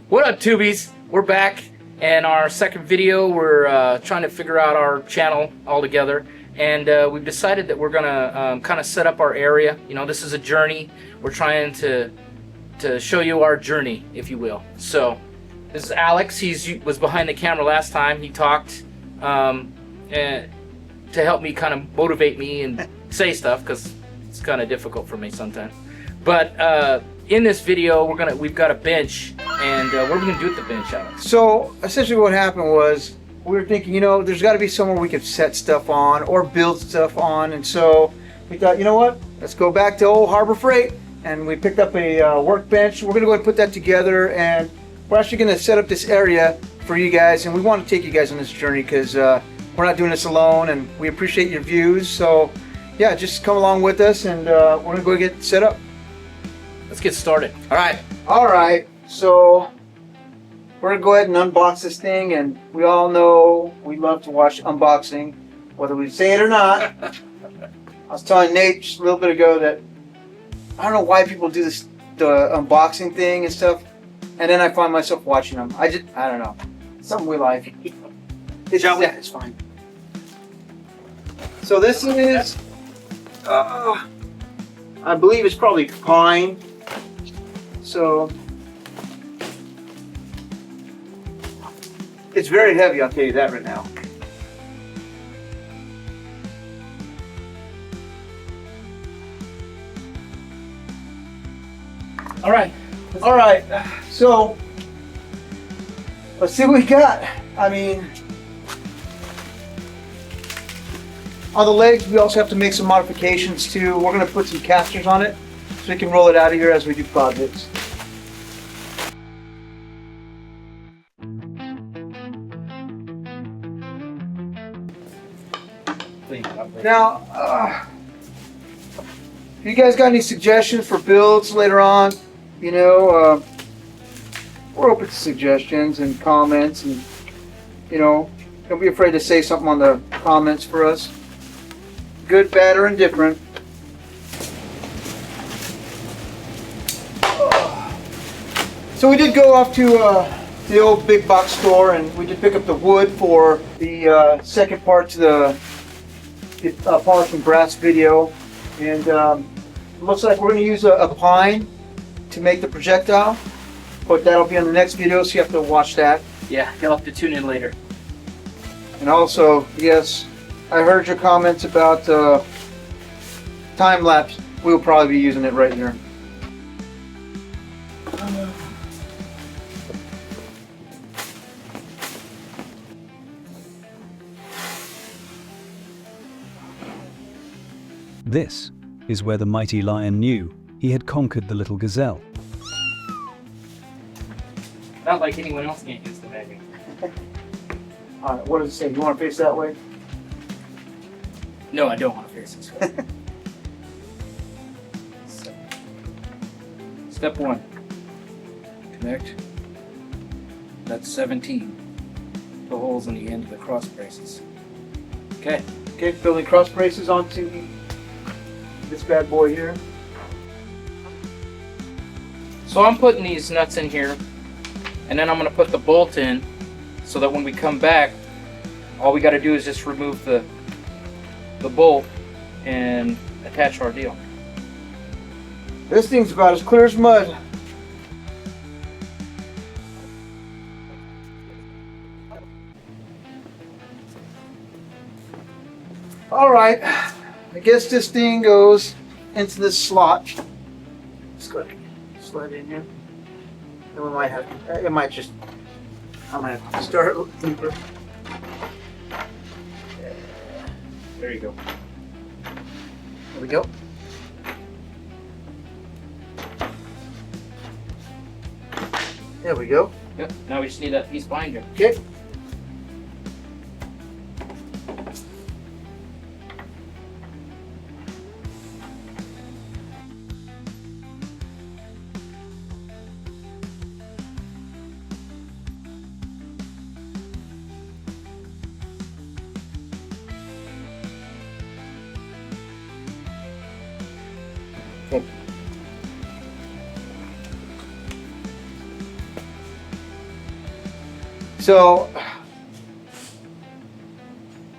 What up, tubies? We're back, and our second video. We're trying to figure out our channel all together, and we've decided that we're gonna kind of set up our area. You know, this is a journey. We're trying to show you our journey, if you will. So, this is Alex. He was behind the camera last time. He talked and to help me kind of motivate me and say stuff, because it's kind of difficult for me sometimes. But in this video, we've got a bench, and what are we gonna do with the bench, Alex? So essentially, what happened was we were thinking, you know, there's got to be somewhere we could set stuff on or build stuff on, and so we thought, you know what? Let's go back to old Harbor Freight, and we picked up a workbench. We're gonna go ahead and put that together, and we're actually gonna set up this area for you guys, and we want to take you guys on this journey because we're not doing this alone, and we appreciate your views. So yeah, just come along with us, and we're gonna go get set up. Let's get started. All right. So we're gonna go ahead and unbox this thing, and we all know we love to watch unboxing, whether we say it or not. I was telling Nate just a little bit ago that I don't know why people do this, the unboxing thing and stuff, and then I find myself watching them. I don't know. Something we like. It's satisfying. So this is, I believe it's probably pine. So it's very heavy, I'll tell you that right now. All right. So let's see what we got. I mean, on the legs, we also have to make some modifications too. We're going to put some casters on it so we can roll it out of here as we do projects. Now, if you guys got any suggestions for builds later on, you know, we're open to suggestions and comments, and you know, don't be afraid to say something on the comments for us. Good, bad, or indifferent. So we did go off to the old big box store, and we did pick up the wood for the second part to the polishing brass video, and it looks like we're going to use a pine to make the projectile, but that'll be on the next video, so you have to watch that. Yeah, you'll have to tune in later. And also, yes, I heard your comments about time lapse. We'll probably be using it right here. This is where the mighty lion knew he had conquered the little gazelle. Not like anyone else can't use the wagon. Alright, what does it say? You want to face that way? No, I don't want to face this way. Step 1. Connect. That's 17. The holes in the end of the cross braces. Okay. Okay, building cross braces onto this bad boy here. So I'm putting these nuts in here, and then I'm going to put the bolt in so that when we come back, all we got to do is just remove the bolt and attach our deal. This thing's about as clear as mud. Alright, I guess this thing goes into this slot. Just go ahead and slide it in here. Then we might have to, I might have to start it a little deeper. There you go. There we go. There we go. Yep. Now we just need that piece behind you. Okay. So,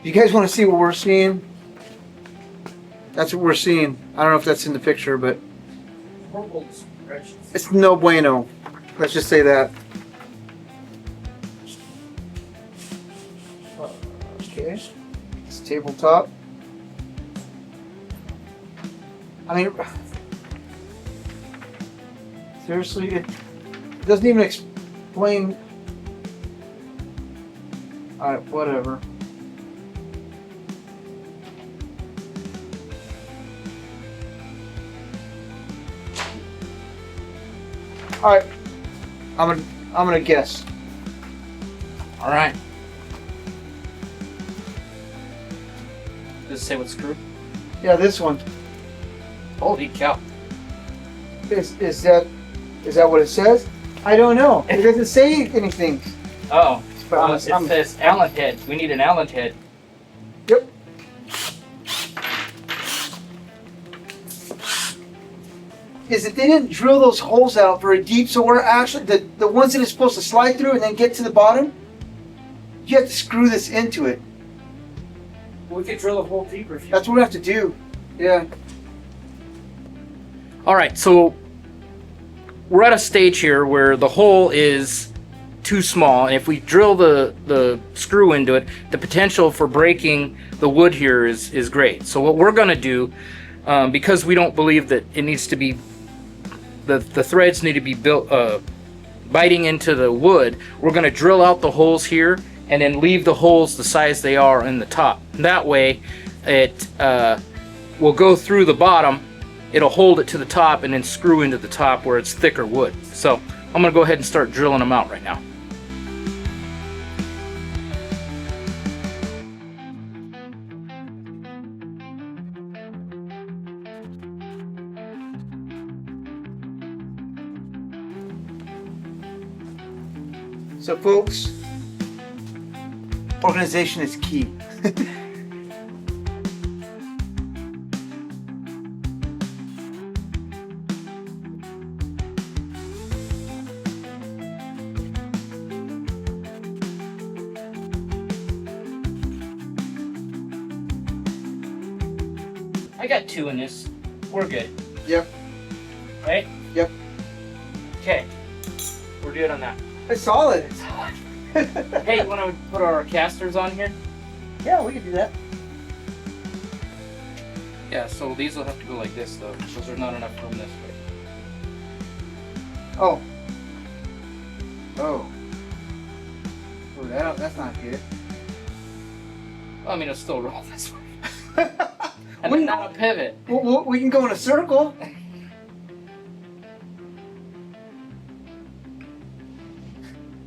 you guys want to see what we're seeing? That's what we're seeing. I don't know if that's in the picture, but it's no bueno. Let's just say that. Okay, it's tabletop. I mean, seriously, it doesn't even explain. Alright, whatever. Alright, I'm gonna guess. All right. Does it say what screw? Yeah, this one. Holy cow. Is that what it says? I don't know. It doesn't say anything. Oh. But Well, it says Allen head. We need an Allen head. Yep. Is that they didn't drill those holes out very deep, so we're actually the ones that it's supposed to slide through and then get to the bottom. You have to screw this into it. We could drill a hole deeper if you. That's what we have to do. Yeah. All right, so we're at a stage here where the hole is too small, and if we drill the screw into it, the potential for breaking the wood here is great. So what we're going to do, because we don't believe that it needs to be, the threads need to be built biting into the wood, we're going to drill out the holes here and then leave the holes the size they are in the top. That way it will go through the bottom, it'll hold it to the top, and then screw into the top where it's thicker wood. So I'm going to go ahead and start drilling them out right now. So folks, organization is key. I got 2 in this. We're good. Yep. Right? Yep. Okay. We're good on that. It's solid. Hey, you want to put our casters on here? Yeah, we can do that. Yeah, so these will have to go like this though, because there's not enough room this way. Oh. Oh. Oh, that's not good. Well, I mean, it'll still roll this way. And then not a pivot. We can go in a circle.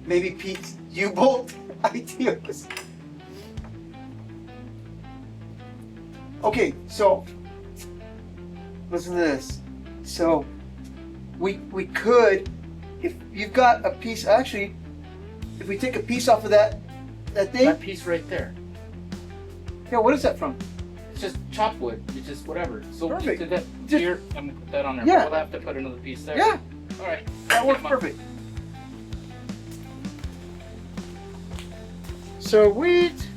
Maybe Pete's U-bolt ideas. Okay, so listen to this. So we could, if you've got a piece, actually, if we take a piece off of that thing. That piece right there. Yeah, what is that from? It's just chop wood. It's just whatever. So Perfect. just do that here and put that on there. Yeah. We'll have to put another piece there. Yeah, All right. that works perfect. Sweet.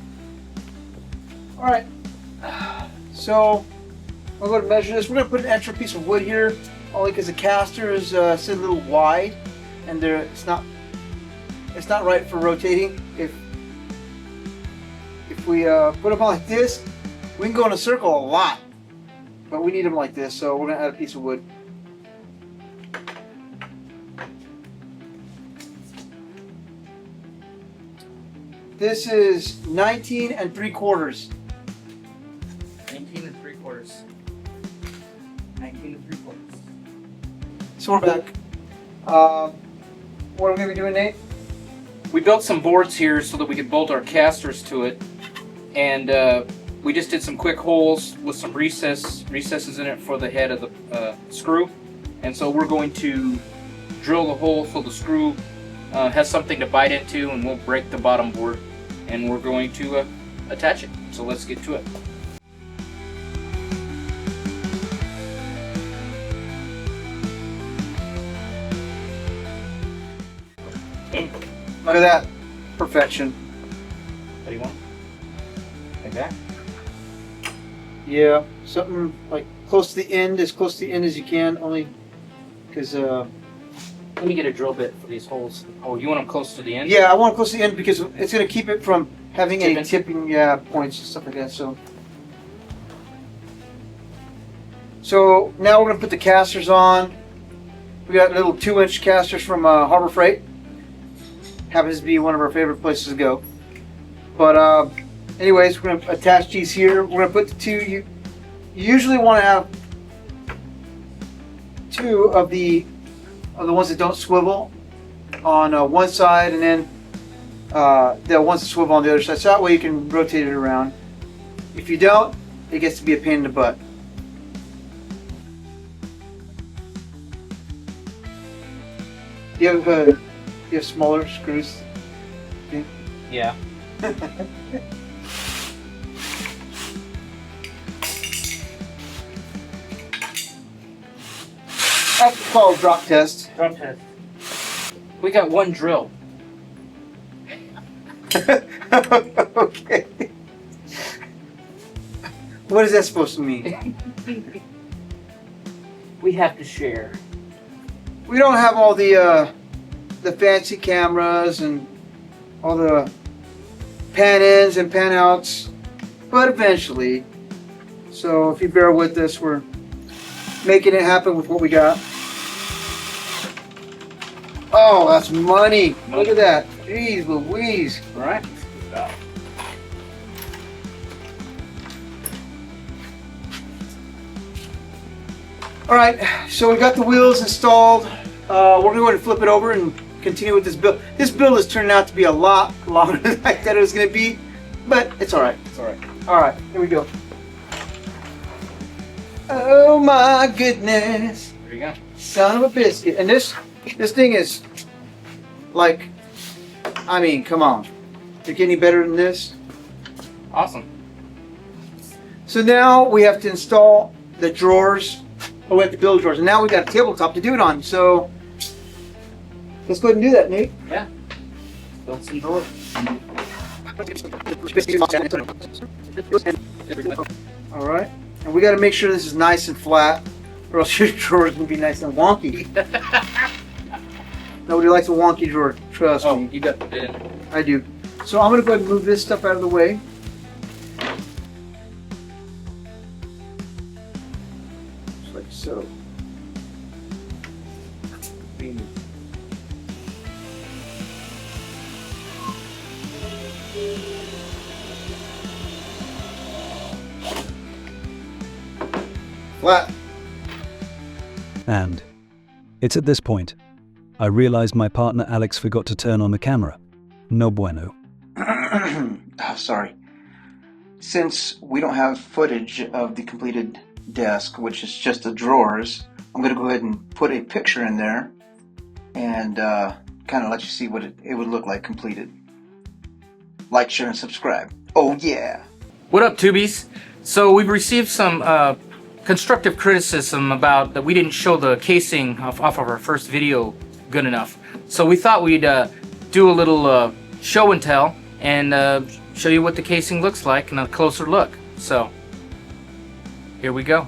All right. So I'm going to measure this. We're going to put an extra piece of wood here, only because the caster is still a little wide, and it's not right for rotating. If we put them on like this, we can go in a circle a lot, but we need them like this. So we're going to add a piece of wood. This is 19 3/4. 19 3/4. 19 3/4. So we're back. What are we going to be doing, Nate? We built some boards here so that we could bolt our casters to it, and we just did some quick holes with some recesses in it for the head of the screw, and so we're going to drill the hole so the screw has something to bite into, and we'll break the bottom board, and we're going to attach it. So let's get to it. Look at that. perfection. What do you want? Like that? Yeah, something like close to the end, as close to the end as you can, only because Let me get a drill bit for these holes. Oh, you want them close to the end? yeah, I want it close to the end because it's going to keep it from having any Tipping? tipping points and stuff like that. So now we're going to put the casters on. We got little 2-inch casters from Harbor Freight. Happens to be one of our favorite places to go. But anyways, we're going to attach these here. We're going to put the two. You usually want to have two of the ones that don't swivel on one side, and then the ones that swivel on the other side. So that way you can rotate it around. If you don't, it gets to be a pain in the butt. Do you have smaller screws? Yeah. That's called drop test. Drop test. We got one drill. Okay. What is that supposed to mean? We have to share. We don't have all the fancy cameras and all the pan ins and pan outs, but eventually. So if you bear with us, we're making it happen with what we got. Oh, that's money. Look at that. Jeez Louise. All right. All right, so we got the wheels installed. We're going to go ahead and flip it over and continue with this build. This build is turning out to be a lot longer than I thought it was going to be, but it's all right. It's all right. All right, here we go. Oh my goodness. There you go. Son of a biscuit. And this thing is like, I mean, come on. Think any better than this? Awesome. So now we have to install the drawers. Oh, we have to build drawers. And now we got a tabletop to do it on. So let's go ahead and do that, Nate. Yeah. Build some drawers. All right. And we got to make sure this is nice and flat, or else your drawer is going to be nice and wonky. Nobody likes a wonky drawer. Trust Oh, me. you got the bid. I do. So I'm going to go ahead and move this stuff out of the way. Just like so. Flat. And it's at this point I realized my partner Alex forgot to turn on the camera. No bueno. Oh, sorry. Since we don't have footage of the completed desk, which is just the drawers, I'm going to go ahead and put a picture in there and kind of let you see what it would look like completed. Like, share, and subscribe. Oh, yeah. What up, tubies? So we've received some constructive criticism about that we didn't show the casing off of our first video good enough. So we thought we'd do a little show and tell and show you what the casing looks like and a closer look. So here we go.